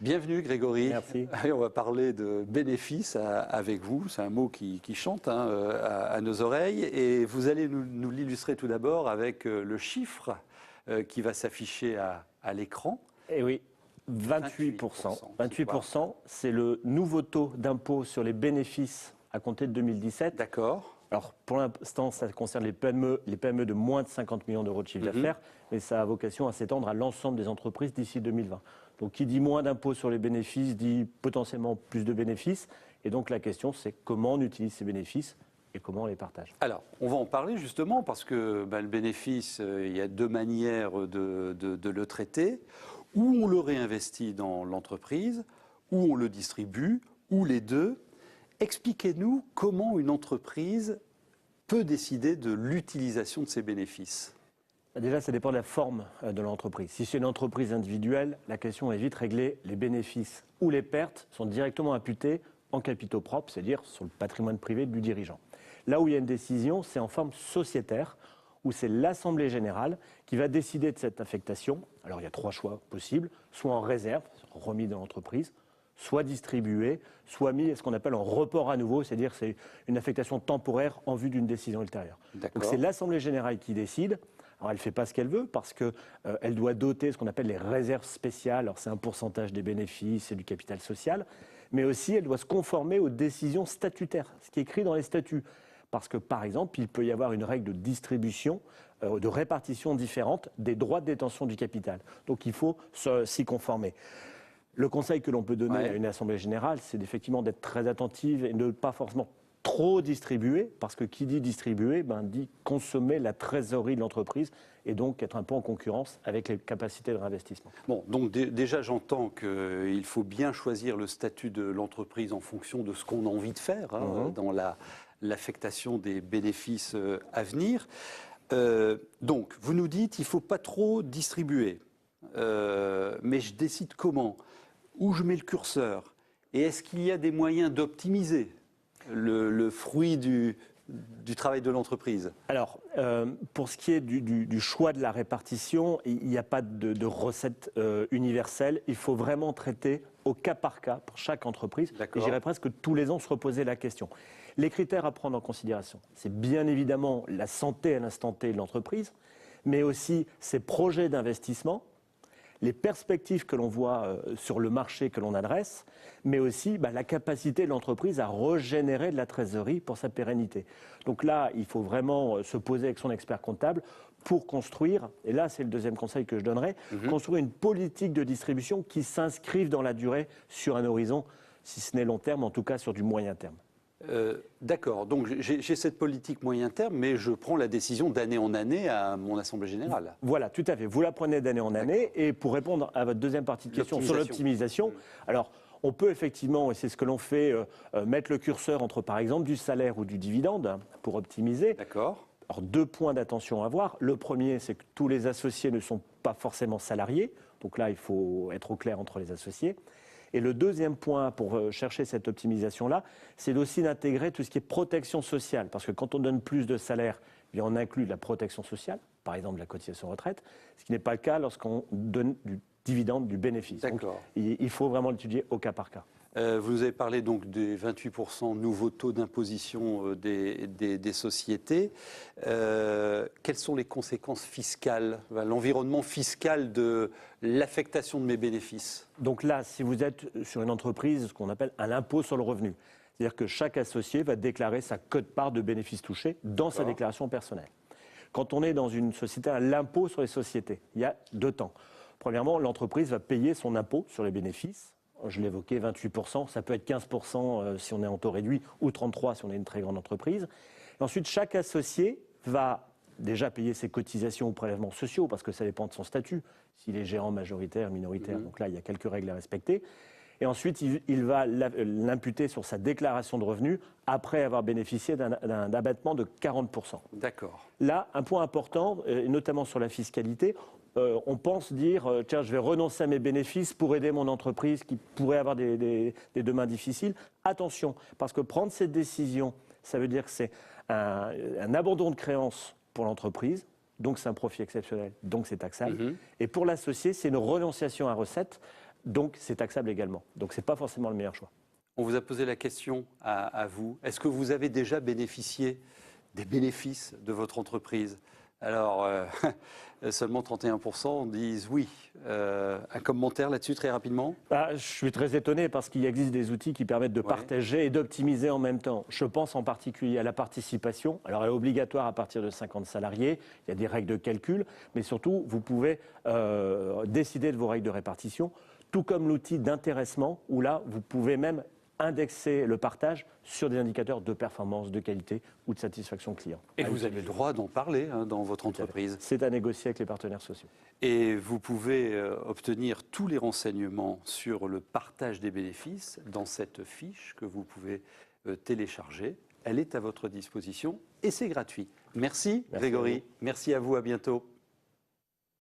Bienvenue Grégory. Merci. On va parler de bénéfices avec vous. C'est un mot qui chante à nos oreilles. Et vous allez nous l'illustrer tout d'abord avec le chiffre qui va s'afficher à l'écran. Eh oui, 28%. 28%, c'est le nouveau taux d'impôt sur les bénéfices à compter de 2017. D'accord. Alors, pour l'instant, ça concerne les PME de moins de 50 millions d'euros de chiffre d'affaires, mais ça a vocation à s'étendre à l'ensemble des entreprises d'ici 2020. Donc, qui dit moins d'impôts sur les bénéfices, dit potentiellement plus de bénéfices. Et donc, la question, c'est comment on utilise ces bénéfices et comment on les partage. Alors, on va en parler justement parce que le bénéfice, il y a deux manières de le traiter. Ou on le réinvestit dans l'entreprise, ou on le distribue, ou les deux. Expliquez-nous comment une entreprise peut décider de l'utilisation de ses bénéfices. Déjà, ça dépend de la forme de l'entreprise. Si c'est une entreprise individuelle, la question est vite réglée. Les bénéfices ou les pertes sont directement imputés en capitaux propres, c'est-à-dire sur le patrimoine privé du dirigeant. Là où il y a une décision, c'est en forme sociétaire, où c'est l'Assemblée générale qui va décider de cette affectation. Alors, il y a trois choix possibles, soit en réserve, remis dans l'entreprise, soit distribué, soit mis à ce qu'on appelle en report à nouveau, c'est-à-dire c'est une affectation temporaire en vue d'une décision ultérieure. Donc c'est l'Assemblée générale qui décide. Alors elle ne fait pas ce qu'elle veut parce qu'elle doit doter ce qu'on appelle les réserves spéciales. Alors c'est un pourcentage des bénéfices et du capital social, mais aussi elle doit se conformer aux décisions statutaires, ce qui est écrit dans les statuts. Parce que par exemple, il peut y avoir une règle de distribution, de répartition différente des droits de détention du capital. Donc il faut s'y conformer. Le conseil que l'on peut donner à une assemblée générale, c'est effectivement d'être très attentive et de ne pas forcément trop distribuer, parce que qui dit distribuer, dit consommer la trésorerie de l'entreprise et donc être un peu en concurrence avec les capacités de réinvestissement. Bon, donc déjà j'entends qu'il faut bien choisir le statut de l'entreprise en fonction de ce qu'on a envie de faire dans l'affectation des bénéfices à venir. Donc, vous nous dites qu'il ne faut pas trop distribuer, mais je décide comment ? Où je mets le curseur? Et est-ce qu'il y a des moyens d'optimiser le fruit du travail de l'entreprise? Alors, pour ce qui est du choix de la répartition, il n'y a pas de recette universelle. Il faut vraiment traiter au cas par cas pour chaque entreprise. Et j'irais presque tous les ans se reposer la question. Les critères à prendre en considération, c'est bien évidemment la santé à l'instant T de l'entreprise, mais aussi ses projets d'investissement, les perspectives que l'on voit sur le marché que l'on adresse, mais aussi la capacité de l'entreprise à régénérer de la trésorerie pour sa pérennité. Donc là, il faut vraiment se poser avec son expert comptable pour construire, et là c'est le deuxième conseil que je donnerais, construire une politique de distribution qui s'inscrive dans la durée sur un horizon, si ce n'est long terme, en tout cas sur du moyen terme. D'accord, donc j'ai cette politique moyen terme, mais je prends la décision d'année en année à mon Assemblée générale. Voilà, tout à fait. Vous la prenez d'année en année. Et pour répondre à votre deuxième partie de question sur l'optimisation, alors on peut effectivement, et c'est ce que l'on fait, mettre le curseur entre par exemple du salaire ou du dividende pour optimiser. D'accord. Alors deux points d'attention à avoir. Le premier, c'est que tous les associés ne sont pas forcément salariés. Donc là, il faut être au clair entre les associés. Et le deuxième point pour chercher cette optimisation-là, c'est aussi d'intégrer tout ce qui est protection sociale. Parce que quand on donne plus de salaire, on inclut de la protection sociale, par exemple la cotisation retraite, ce qui n'est pas le cas lorsqu'on donne du dividende, du bénéfice. Donc, il faut vraiment l'étudier au cas par cas. Vous avez parlé donc des 28% nouveaux taux d'imposition des sociétés. Quelles sont les conséquences fiscales, l'environnement fiscal de l'affectation de mes bénéfices? Donc là, si vous êtes sur une entreprise, ce qu'on appelle un impôt sur le revenu, c'est-à-dire que chaque associé va déclarer sa quote-part de bénéfices touchés dans sa déclaration personnelle. Quand on est dans une société à l'impôt sur les sociétés, il y a deux temps. Premièrement, l'entreprise va payer son impôt sur les bénéfices. Je l'évoquais, 28%, ça peut être 15% si on est en taux réduit ou 33% si on est une très grande entreprise. Et ensuite, chaque associé va déjà payer ses cotisations ou prélèvements sociaux parce que ça dépend de son statut, s'il est gérant majoritaire, minoritaire. Donc là, il y a quelques règles à respecter. Et ensuite, il va l'imputer sur sa déclaration de revenus après avoir bénéficié d'un abattement de 40%. D'accord. Là, un point important, et notamment sur la fiscalité, on pense dire, tiens, je vais renoncer à mes bénéfices pour aider mon entreprise qui pourrait avoir des demains difficiles. Attention, parce que prendre cette décision, ça veut dire que c'est un abandon de créance pour l'entreprise, donc c'est un profit exceptionnel, donc c'est taxable. Et pour l'associé, c'est une renonciation à recettes donc c'est taxable également. Donc ce n'est pas forcément le meilleur choix. On vous a posé la question à vous. Est-ce que vous avez déjà bénéficié des bénéfices de votre entreprise? Alors, seulement 31% disent oui. Un commentaire là-dessus très rapidement? Je suis très étonné parce qu'il existe des outils qui permettent de partager et d'optimiser en même temps. Je pense en particulier à la participation. Alors, elle est obligatoire à partir de 50 salariés. Il y a des règles de calcul. Mais surtout, vous pouvez décider de vos règles de répartition, tout comme l'outil d'intéressement où là, vous pouvez même indexer le partage sur des indicateurs de performance, de qualité ou de satisfaction client. Et vous avez le droit d'en parler dans votre entreprise. C'est à négocier avec les partenaires sociaux. Et vous pouvez obtenir tous les renseignements sur le partage des bénéfices dans cette fiche que vous pouvez télécharger. Elle est à votre disposition et c'est gratuit. Merci Grégory. Merci à vous, à bientôt.